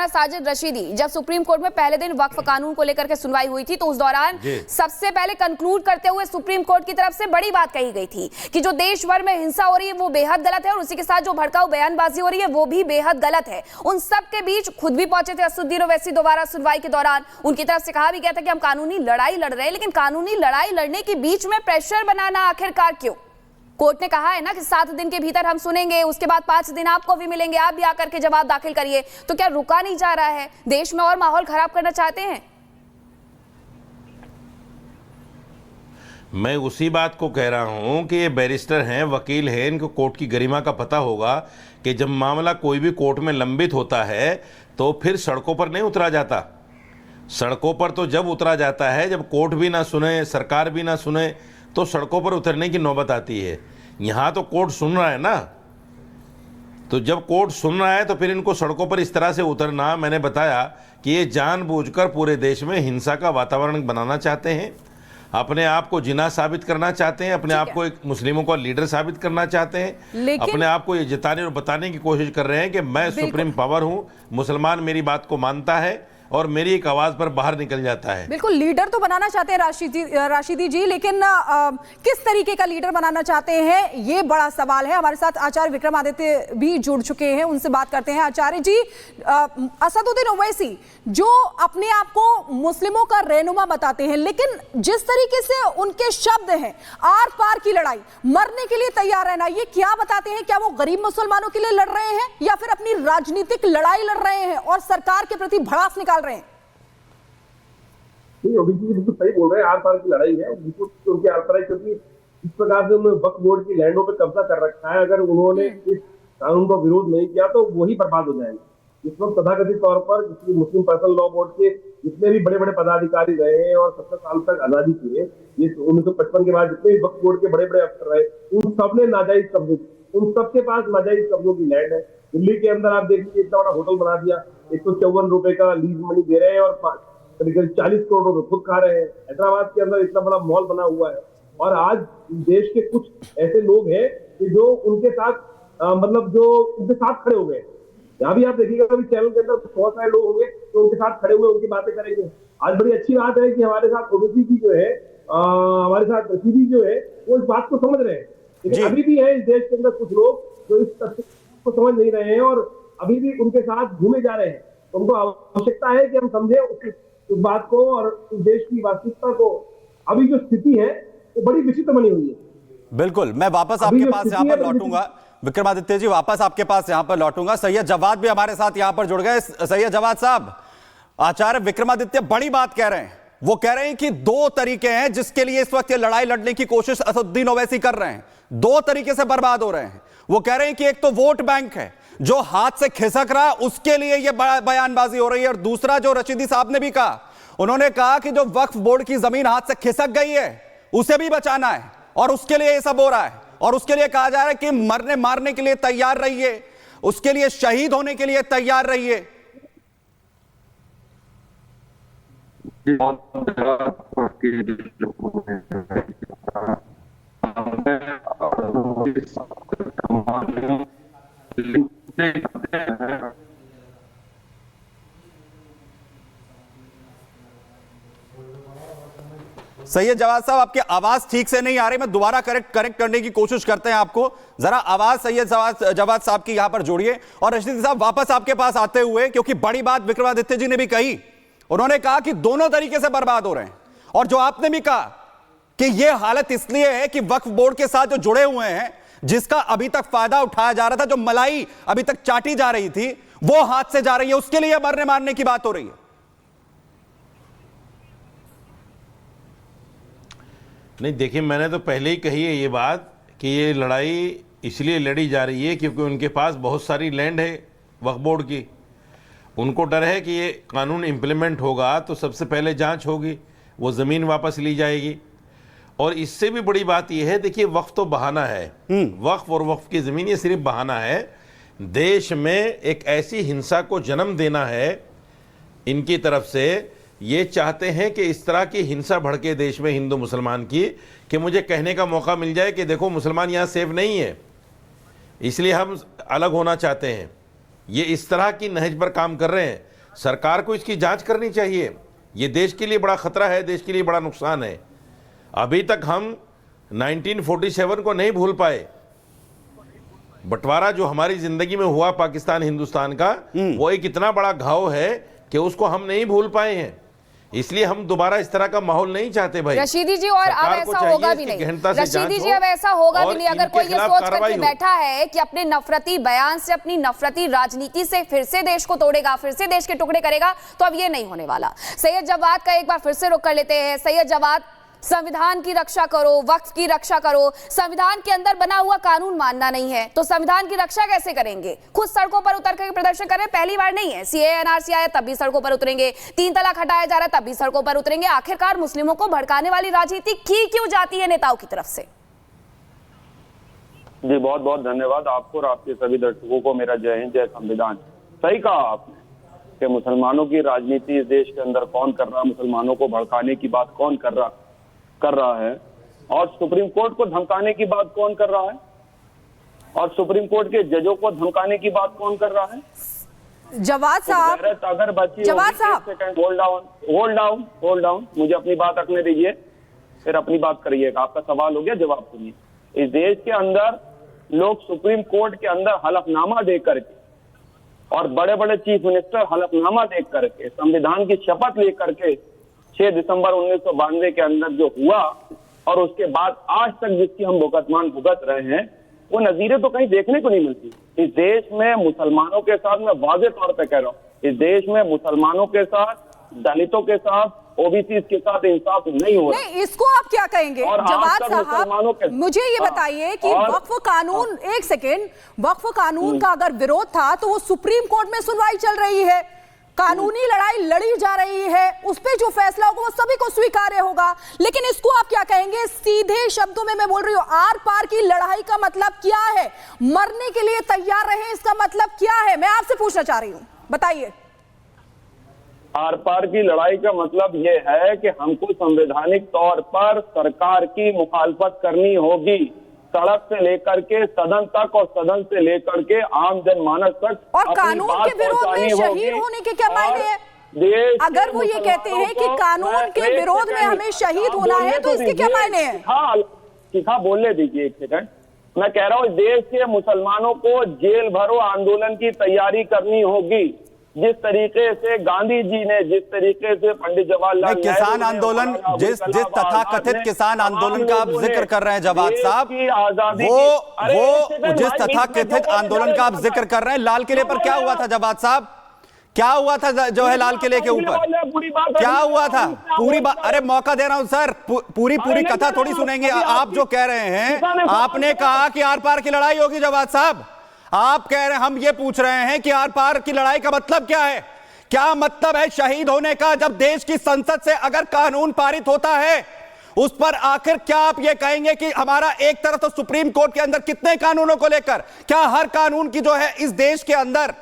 मौलाना साजिद रशीदी, जब supreme court में पहले दिन वक्फ कानून को लेकर के सुनवाई हुई थी तो उस दौरान सबसे पहले कंक्लूड करते हुए सुप्रीम कोर्ट की तरफ से बड़ी बात कही गई थी कि जो देश भर में हिंसा हो रही है वो बेहद गलत है और उसी के साथ जो भड़काऊ बयानबाजी हो रही है वो भी बेहद गलत है। उन सब के बीच खुद भी पहुंचे थे असदुद्दीन ओवैसी दोबारा सुनवाई के दौरान। उनकी तरफ से कहा भी गया था कि हम कानूनी लड़ाई लड़ रहे हैं, लेकिन कानूनी लड़ाई लड़ने के बीच में प्रेशर बनाना आखिरकार क्यों? कोर्ट ने कहा है ना कि 7 दिन के भीतर हम सुनेंगे, उसके बाद 5 दिन आपको भी मिलेंगे, आप भी आकर के जवाब दाखिल करिए। तो क्या रुका नहीं जा रहा है? देश में और माहौल खराब करना चाहते हैं? मैं उसी बात को कह रहा हूं कि ये बैरिस्टर हैं, वकील हैं, इनको कोर्ट की गरिमा का पता होगा कि जब मामला कोई भी कोर्ट में लंबित होता है तो फिर सड़कों पर नहीं उतरा जाता। सड़कों पर तो जब उतरा जाता है जब कोर्ट भी ना सुने, सरकार भी ना सुने, तो सड़कों पर उतरने की नौबत आती है। यहाँ तो कोर्ट सुन रहा है ना, तो जब कोर्ट सुन रहा है तो फिर इनको सड़कों पर इस तरह से उतरना, मैंने बताया कि ये जानबूझकर पूरे देश में हिंसा का वातावरण बनाना चाहते हैं, अपने आप को जिना साबित करना चाहते हैं, अपने आप को एक मुस्लिमों का लीडर साबित करना चाहते हैं, अपने आप को ये जिताने और बताने की कोशिश कर रहे हैं कि मैं सुप्रीम पावर हूं, मुसलमान मेरी बात को मानता है और मेरी एक आवाज पर बाहर निकल जाता है। बिल्कुल लीडर तो बनाना चाहते हैं राशिदी जी, लेकिन किस तरीके का लीडर बनाना चाहते हैं ये बड़ा सवाल है। हमारे साथ आचार्य विक्रमादित्य भी जुड़ चुके हैं, उनसे बात करते हैं। आचार्य जी, असदुद्दीन ओवैसी जो अपने आप को मुस्लिमों का रहनुमा बताते हैं, लेकिन जिस तरीके से उनके शब्द हैं, आर पार की लड़ाई, मरने के लिए तैयार रहना, ये क्या बताते हैं? क्या वो गरीब मुसलमानों के लिए लड़ रहे हैं या फिर अपनी राजनीतिक लड़ाई लड़ रहे हैं और सरकार के प्रति भड़ास निकाल रहे हैं? बिल्कुल सही बोल रहे हैं, आर पार की लड़ाई है, बिल्कुल उनकी आर पार है, क्योंकि इस प्रकार से उन्होंने वक्फ बोर्ड की लैंडों पे कब्जा कर रखा है। अगर उन्होंने इस कानून का विरोध नहीं किया तो वही बर्बाद हो जाएंगे। इस वक्त तथाकथित तौर पर मुस्लिम पर्सनल लॉ बोर्ड के जितने भी बड़े बड़े पदाधिकारी रहे हैं और 70 साल तक आजादी किए, ये 1955 के बाद जितने भी वक्फ बोर्ड के बड़े बड़े अफसर रहे, उन सब ने नाजायज कब्जे, उन सबके पास नाजायज कब्जों की लैंड है। दिल्ली के अंदर आप देखिए इतना बड़ा होटल बना दिया, 154 रुपए का लीज मनी दे रहे हैं और करीब 40 करोड़ रुपए खुद खा रहे हैं। हैदराबाद के अंदर इतना बड़ा मॉल बना हुआ है और आज देश के कुछ ऐसे लोग हैं कि जो उनके साथ जो उनके साथ खड़े हो गए। यहाँ भी आप देखिएगा, अभी चैनल के अंदर बहुत सारे लोग होंगे तो उनके साथ खड़े हुए उनकी बातें करेंगे। आज बड़ी अच्छी बात है कि हमारे साथ ओवैसी जी जो है, हमारे साथ रशीदी जो है, वो इस बात को समझ रहे हैं, लेकिन अभी भी है इस देश के अंदर कुछ लोग जो इस तथ्य को समझ नहीं रहे हैं और अभी भी उनके साथ घूमे जा रहे हैं। उनको आवश्यकता है कि हम समझे उस बात को और इस देश की वास्तविकता को। अभी जो स्थिति है वो बड़ी विचित्र बनी हुई है। बिल्कुल, मैं वापस आपके पास यहाँ पर लौटूंगा, विक्रमादित्य जी वापस आपके पास यहाँ पर लौटूंगा। सैयद जवाद भी हमारे साथ यहाँ पर जुड़ गए। सैयद जवाद साहब, आचार्य विक्रमादित्य बड़ी बात कह रहे हैं। वो कह रहे हैं कि 2 तरीके हैं जिसके लिए इस वक्त ये लड़ाई लड़ने की कोशिश असदुद्दीन ओवैसी कर रहे हैं, 2 तरीके से बर्बाद हो रहे हैं। वो कह रहे हैं कि एक तो वोट बैंक है जो हाथ से खिसक रहा है, उसके लिए ये बयानबाजी हो रही है, और दूसरा जो रशीदी साहब ने भी कहा, उन्होंने कहा कि जो वक्फ बोर्ड की जमीन हाथ से खिसक गई है उसे भी बचाना है और उसके लिए ये सब हो रहा है। और उसके लिए कहा जा रहा है कि मरने मारने के लिए तैयार रहिए, उसके लिए शहीद होने के लिए तैयार रहिए। सैयद जवाद साहब, आपकी आवाज ठीक से नहीं आ रही, मैं दोबारा करेक्ट करने की कोशिश करते हैं आपको। जरा आवाज सैयद जवाद साहब की यहां पर जोड़िए। और रशीदी साहब, वापस आपके पास आते हुए, क्योंकि बड़ी बात विक्रमादित्य जी ने भी कही, उन्होंने कहा कि दोनों तरीके से बर्बाद हो रहे हैं, और जो आपने भी कहा कि यह हालत इसलिए है कि वक्फ बोर्ड के साथ जो जुड़े हुए हैं, जिसका अभी तक फायदा उठाया जा रहा था, जो मलाई अभी तक चाटी जा रही थी, वो हाथ से जा रही है, उसके लिए मरने मारने की बात हो रही है। नहीं, देखिए, मैंने तो पहले ही कही है ये बात कि ये लड़ाई इसलिए लड़ी जा रही है क्योंकि उनके पास बहुत सारी लैंड है वक्फ बोर्ड की। उनको डर है कि ये कानून इम्प्लीमेंट होगा तो सबसे पहले जांच होगी, वो ज़मीन वापस ली जाएगी। और इससे भी बड़ी बात यह है, देखिए, वक्फ तो बहाना है, वक्फ और वक्फ की ज़मीन ये सिर्फ बहाना है। देश में एक ऐसी हिंसा को जन्म देना है इनकी तरफ से। ये चाहते हैं कि इस तरह की हिंसा भड़के देश में हिंदू मुसलमान की, कि मुझे कहने का मौका मिल जाए कि देखो मुसलमान यहाँ सेफ नहीं है, इसलिए हम अलग होना चाहते हैं। ये इस तरह की नहज पर काम कर रहे हैं। सरकार को इसकी जांच करनी चाहिए। ये देश के लिए बड़ा खतरा है, देश के लिए बड़ा नुकसान है। अभी तक हम 1947 को नहीं भूल पाए। बंटवारा जो हमारी जिंदगी में हुआ पाकिस्तान हिंदुस्तान का, वो एक इतना बड़ा घाव है कि उसको हम नहीं भूल पाए हैं। इसलिए हम दोबारा इस तरह का माहौल नहीं चाहते भाई। रशीदी जी, और अब ऐसा होगा भी नहीं। रशीदी जी, अब ऐसा होगा भी नहीं। अगर कोई ये सोच करके बैठा है कि अपने नफरती बयान से, अपनी नफरती राजनीति से फिर से देश को तोड़ेगा, फिर से देश के टुकड़े करेगा, तो अब ये नहीं होने वाला। सैयद जवाद का एक बार फिर से रुख कर लेते हैं। सैयद जवाद, संविधान की रक्षा करो, वक्फ की रक्षा करो। संविधान के अंदर बना हुआ कानून मानना नहीं है तो संविधान की रक्षा कैसे करेंगे? खुद सड़कों पर उतर कर प्रदर्शन कर रहे हैं, पहली बार नहीं है। सीएए एनआरसी आया तब भी सड़कों पर उतरेंगे, 3 तलाक हटाया जा रहा है तब भी सड़कों पर उतरेंगे। आखिरकार मुस्लिमों को भड़काने वाली राजनीति की क्यों जाती है नेताओं की तरफ से? जी बहुत बहुत धन्यवाद आपको और आपके सभी दर्शकों को मेरा जय हिंद, जय संविधान। सही कहा आपने कि मुसलमानों की राजनीति इस देश के अंदर कौन कर रहा है, मुसलमानों को भड़काने की बात कौन कर रहा है, और सुप्रीम कोर्ट को धमकाने की बात कौन कर रहा है, और सुप्रीम कोर्ट के जजों को धमकाने की बात कौन कर रहा है। जवाद साहब, अगर बची जवाद साहब, होल्ड डाउन, मुझे अपनी बात रखने दीजिए, फिर अपनी बात करिएगा। आपका सवाल हो गया, जवाब सुनिए। इस देश के अंदर लोग सुप्रीम कोर्ट के अंदर हलफनामा दे करके और बड़े बड़े चीफ मिनिस्टर हलफनामा दे करके, संविधान की शपथ लेकर के 6 दिसंबर 1992 के अंदर जो हुआ और उसके बाद आज तक जिसकी हम भुगत रहे हैं, वो नजीरें तो कहीं देखने को नहीं मिलती। इस देश में मुसलमानों के साथ, मैं वाज़ेह तौर पे कह रहा हूँ, इस देश में मुसलमानों के साथ, दलितों के साथ, ओबीसी के साथ इंसाफ नहीं हो रहा। नहीं, इसको आप क्या कहेंगे जवाद साहब? मुझे ये बताइए कि वक्फ कानून, एक सेकेंड, वक्फ कानून का अगर विरोध था तो वो सुप्रीम कोर्ट में सुनवाई चल रही है, कानूनी लड़ाई लड़ी जा रही है, उस पे जो फैसला होगा वो सभी को स्वीकार्य होगा। लेकिन इसको आप क्या कहेंगे? सीधे शब्दों में मैं बोल रही हूँ, आर पार की लड़ाई का मतलब क्या है? मरने के लिए तैयार रहे, इसका मतलब क्या है? मैं आपसे पूछना चाह रही हूँ, बताइए। आर पार की लड़ाई का मतलब ये है कि हमको संवैधानिक तौर पर सरकार की मुखालफत करनी होगी, सड़क से लेकर के सदन तक और सदन से लेकर के आम जनमानस तक। और कानून के विरोध में शहीद होने के क्या मायने हैं? अगर वो ये कहते हैं कि कानून के विरोध में हमें शहीद होना है तो इसके क्या मायने हैं? हाँ, बोलने दीजिए एक सेकंड। मैं कह रहा हूँ देश के मुसलमानों को जेल भरो आंदोलन की तैयारी करनी होगी। जिस तरीके से गांधी जी ने, जिस तरीके से पंडित जवाहरलाल किसान आंदोलन, जिस तथाकथित किसान आंदोलन का आप जिक्र कर रहे हैं जवाद साहब, वो जिस तथाकथित आंदोलन का आप जिक्र कर रहे हैं, लाल किले पर क्या हुआ था जवाद साहब? क्या हुआ था जो है लाल किले के ऊपर? क्या हुआ था? पूरी बात, अरे मौका दे रहा हूं सर, पूरी कथा थोड़ी सुनेंगे। आप जो कह रहे हैं, आपने कहा कि आर पार की लड़ाई होगी जवाद साहब, आप कह रहे हैं, हम ये पूछ रहे हैं कि आर पार की लड़ाई का मतलब क्या है? क्या मतलब है शहीद होने का? जब देश की संसद से अगर कानून पारित होता है, उस पर आखिर क्या आप ये कहेंगे कि हमारा एक तरफ तो सुप्रीम कोर्ट के अंदर कितने कानूनों को लेकर, क्या हर कानून की जो है इस देश के अंदर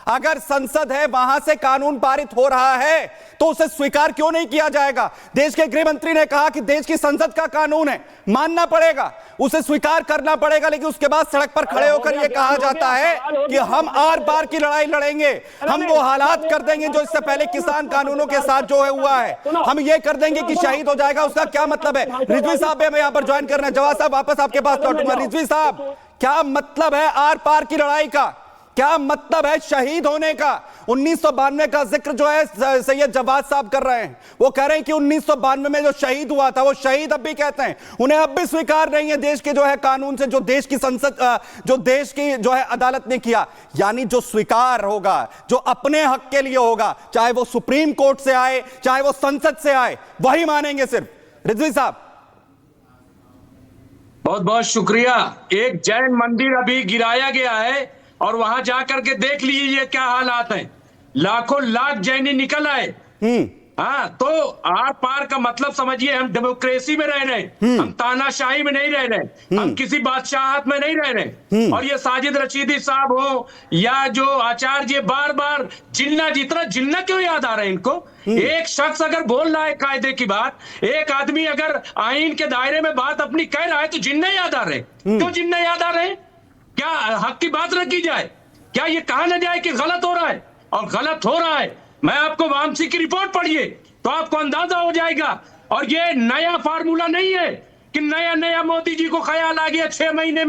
अगर संसद है वहां से कानून पारित हो रहा है तो उसे स्वीकार क्यों नहीं किया जाएगा? देश के गृह मंत्री ने कहा कि देश की संसद का कानून है, मानना पड़ेगा, उसे स्वीकार करना पड़ेगा, लेकिन उसके बाद सड़क पर खड़े होकर यह कहा जाता है कि हम आर पार की लड़ाई लड़ेंगे, हम वो हालात कर देंगे जो इससे पहले किसान कानूनों के साथ जो है हुआ है, हम ये कर देंगे कि शहीद हो जाएगा। उसका क्या मतलब है? रिजवी साहब हमें यहां पर ज्वाइन करना है। जवाद साहब वापस आपके पास लौटूंगा। रिजवी साहब, क्या मतलब है आर पार की लड़ाई का? क्या मतलब है शहीद होने का? 1992 का जिक्र जो है सैयद जवाद साहब कर रहे हैं, वो कह रहे हैं कि 1992 में जो शहीद हुआ था वो शहीद अब भी कहते हैं, उन्हें अब भी स्वीकार नहीं है देश के जो है कानून से, जो देश की संसद, जो देश की जो है अदालत ने किया। यानी जो स्वीकार होगा, जो अपने हक के लिए होगा, चाहे वो सुप्रीम कोर्ट से आए, चाहे वो संसद से आए, वही मानेंगे सिर्फ। रिजवी साहब, बहुत बहुत शुक्रिया। एक जैन मंदिर अभी गिराया गया है और वहां जाकर के देख लीजिए क्या हालात हैं, लाखों लाख जैनी निकल आए। हाँ, तो आर पार का मतलब समझिए, हम डेमोक्रेसी में रह रहे हैं, हम तानाशाही में नहीं रह रहे, हम किसी बादशाहत में नहीं रह रहे। और ये साजिद रशीदी साहब हो या जो आचार्य, बार बार जिन्ना, जितना जिन्ना क्यों याद आ रहा है इनको? एक शख्स अगर बोल रहा है कायदे की बात, एक आदमी अगर आईन के दायरे में बात अपनी कह रहा है तो जिन्ना याद आ रहे। क्यों जिन्ना याद आ रहे? क्या हक की बात रखी जाए? क्या ये कहा न जाए कि गलत हो रहा है? और गलत हो रहा है मैं आपको वामसी की रिपोर्ट पढ़िए तो आपको अंदाजा हो जाएगा। और ये नया फार्मूला नहीं है कि नया नया मोदी जी को ख्याल आ गया 6 महीने में